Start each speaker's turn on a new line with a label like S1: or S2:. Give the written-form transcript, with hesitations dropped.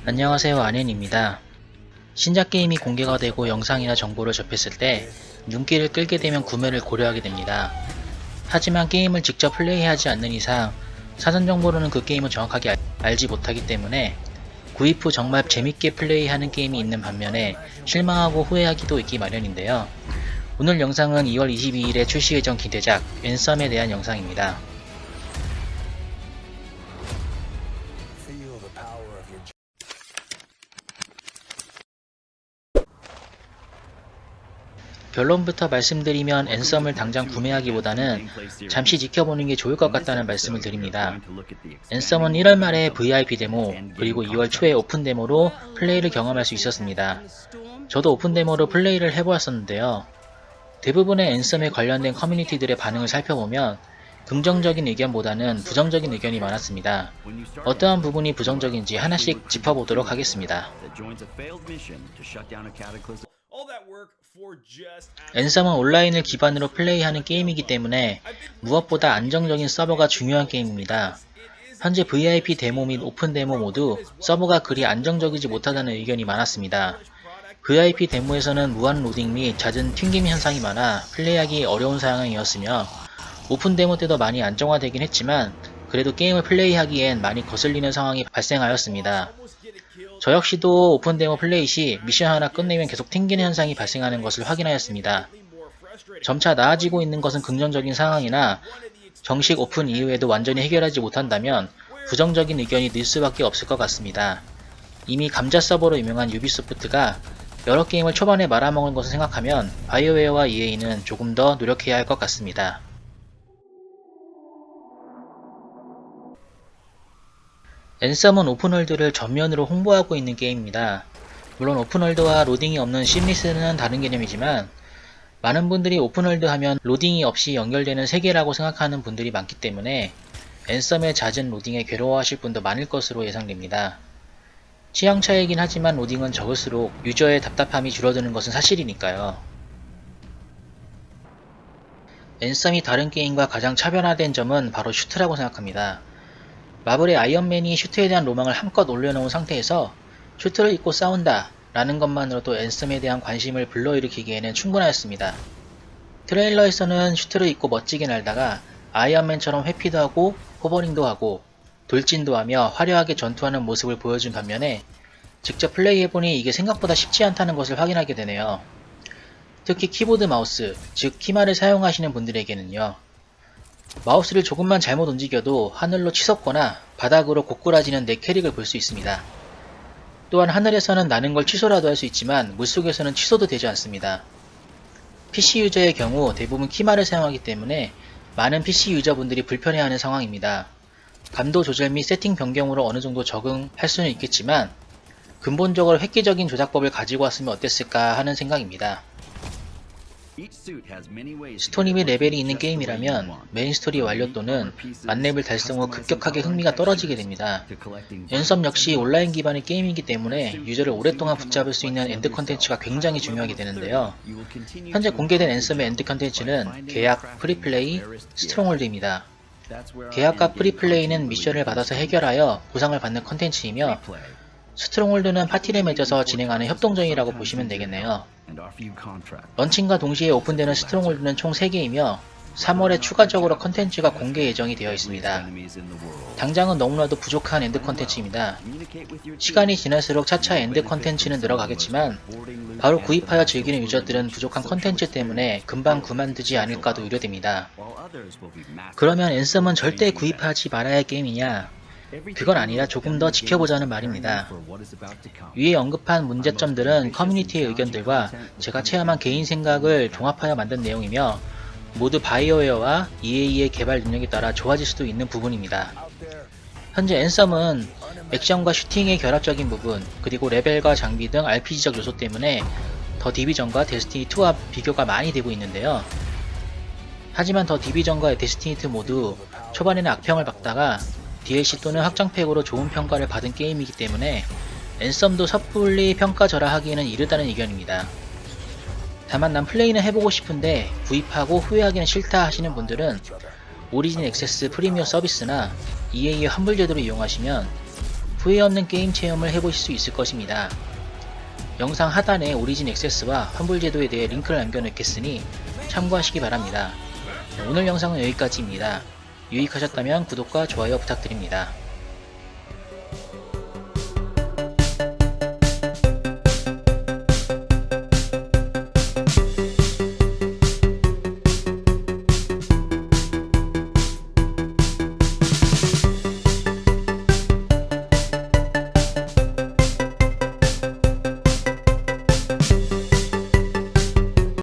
S1: 안녕하세요, 안현입니다. 신작 게임이 공개가 되고 영상이나 정보를 접했을 때 눈길을 끌게 되면 구매를 고려하게 됩니다. 하지만 게임을 직접 플레이하지 않는 이상 사전 정보로는 그 게임을 정확하게 알지 못하기 때문에 구입 후 정말 재밌게 플레이하는 게임이 있는 반면에 실망하고 후회하기도 있기 마련인데요. 오늘 영상은 2월 22일에 출시 예정 기대작 앤썸에 대한 영상입니다. 결론부터 말씀드리면 앤썸을 당장 구매하기보다는 잠시 지켜보는 게 좋을 것 같다는 말씀을 드립니다. 앤썸은 1월 말에 VIP 데모 그리고 2월 초에 오픈 데모로 플레이를 경험할 수 있었습니다. 저도 오픈 데모로 플레이를 해보았었는데요. 대부분의 앤썸에 관련된 커뮤니티들의 반응을 살펴보면 긍정적인 의견보다는 부정적인 의견이 많았습니다. 어떠한 부분이 부정적인지 하나씩 짚어보도록 하겠습니다. 앤썸은 온라인을 기반으로 플레이하는 게임이기 때문에 무엇보다 안정적인 서버가 중요한 게임입니다. 현재 VIP 데모 및 오픈 데모 모두 서버가 그리 안정적이지 못하다는 의견이 많았습니다. VIP 데모에서는 무한 로딩 및 잦은 튕김 현상이 많아 플레이하기 어려운 상황이었으며 오픈 데모 때도 많이 안정화되긴 했지만 그래도 게임을 플레이하기엔 많이 거슬리는 상황이 발생하였습니다. 저 역시도 오픈 데모 플레이 시 미션 하나 끝내면 계속 튕기는 현상이 발생하는 것을 확인하였습니다. 점차 나아지고 있는 것은 긍정적인 상황이나 정식 오픈 이후에도 완전히 해결하지 못한다면 부정적인 의견이 늘 수밖에 없을 것 같습니다. 이미 감자 서버로 유명한 유비소프트가 여러 게임을 초반에 말아먹은 것을 생각하면 바이오웨어와 EA는 조금 더 노력해야 할 것 같습니다. 앤썸은 오픈월드를 전면으로 홍보하고 있는 게임입니다. 물론 오픈월드와 로딩이 없는 심리스는 다른 개념이지만 많은 분들이 오픈월드 하면 로딩이 없이 연결되는 세계라고 생각하는 분들이 많기 때문에 앤썸의 잦은 로딩에 괴로워하실 분도 많을 것으로 예상됩니다. 취향 차이긴 하지만 로딩은 적을수록 유저의 답답함이 줄어드는 것은 사실이니까요. 앤썸이 다른 게임과 가장 차별화된 점은 바로 슈트라고 생각합니다. 마블의 아이언맨이 슈트에 대한 로망을 한껏 올려놓은 상태에서 슈트를 입고 싸운다 라는 것만으로도 앤썸에 대한 관심을 불러일으키기에는 충분하였습니다. 트레일러에서는 슈트를 입고 멋지게 날다가 아이언맨처럼 회피도 하고 호버링도 하고 돌진도 하며 화려하게 전투하는 모습을 보여준 반면에 직접 플레이해보니 이게 생각보다 쉽지 않다는 것을 확인하게 되네요. 특히 키보드 마우스, 즉 키말을 사용하시는 분들에게는요. 마우스를 조금만 잘못 움직여도 하늘로 치솟거나 바닥으로 고꾸라지는 내 캐릭을 볼 수 있습니다. 또한 하늘에서는 나는 걸 취소라도 할 수 있지만 물속에서는 취소도 되지 않습니다. PC 유저의 경우 대부분 키말을 사용하기 때문에 많은 PC 유저분들이 불편해하는 상황입니다. 감도 조절 및 세팅 변경으로 어느 정도 적응할 수는 있겠지만 근본적으로 획기적인 조작법을 가지고 왔으면 어땠을까 하는 생각입니다. 스토리 및 레벨이 있는 게임이라면 메인 스토리 완료 또는 만렙을 달성 후 급격하게 흥미가 떨어지게 됩니다. 앤썸 역시 온라인 기반의 게임이기 때문에 유저를 오랫동안 붙잡을 수 있는 엔드 컨텐츠가 굉장히 중요하게 되는데요. 현재 공개된 앤썸의 엔드 컨텐츠는 계약, 프리플레이, 스트롱홀드입니다. 계약과 프리플레이는 미션을 받아서 해결하여 보상을 받는 컨텐츠이며 스트롱홀드는 파티를 맺어서 진행하는 협동전이라고 보시면 되겠네요. 런칭과 동시에 오픈되는 스트롱홀드는 총 3개이며 3월에 추가적으로 컨텐츠가 공개 예정이 되어 있습니다. 당장은 너무나도 부족한 엔드 컨텐츠입니다. 시간이 지날수록 차차 엔드 컨텐츠는 늘어가겠지만 바로 구입하여 즐기는 유저들은 부족한 컨텐츠 때문에 금방 그만두지 않을까도 우려됩니다. 그러면 앤썸은 절대 구입하지 말아야 할 게임이냐? 그건 아니라 조금 더 지켜보자는 말입니다. 위에 언급한 문제점들은 커뮤니티의 의견들과 제가 체험한 개인 생각을 종합하여 만든 내용이며 모두 바이오웨어와 EA의 개발 능력에 따라 좋아질 수도 있는 부분입니다. 현재 앤썸은 액션과 슈팅의 결합적인 부분 그리고 레벨과 장비 등 RPG적 요소 때문에 더 디비전과 데스티니2와 비교가 많이 되고 있는데요. 하지만 더 디비전과 데스티니2 모두 초반에는 악평을 받다가 DLC 또는 확장팩으로 좋은 평가를 받은 게임이기 때문에 앤썸도 섣불리 평가절하하기에는 이르다는 의견입니다. 다만 난 플레이는 해보고 싶은데 구입하고 후회하기는 싫다 하시는 분들은 오리진 액세스 프리미엄 서비스나 EA의 환불 제도를 이용하시면 후회 없는 게임 체험을 해보실 수 있을 것입니다. 영상 하단에 오리진 액세스와 환불 제도에 대해 링크를 남겨놓겠으니 참고하시기 바랍니다. 오늘 영상은 여기까지입니다. 유익하셨다면 구독과 좋아요 부탁드립니다.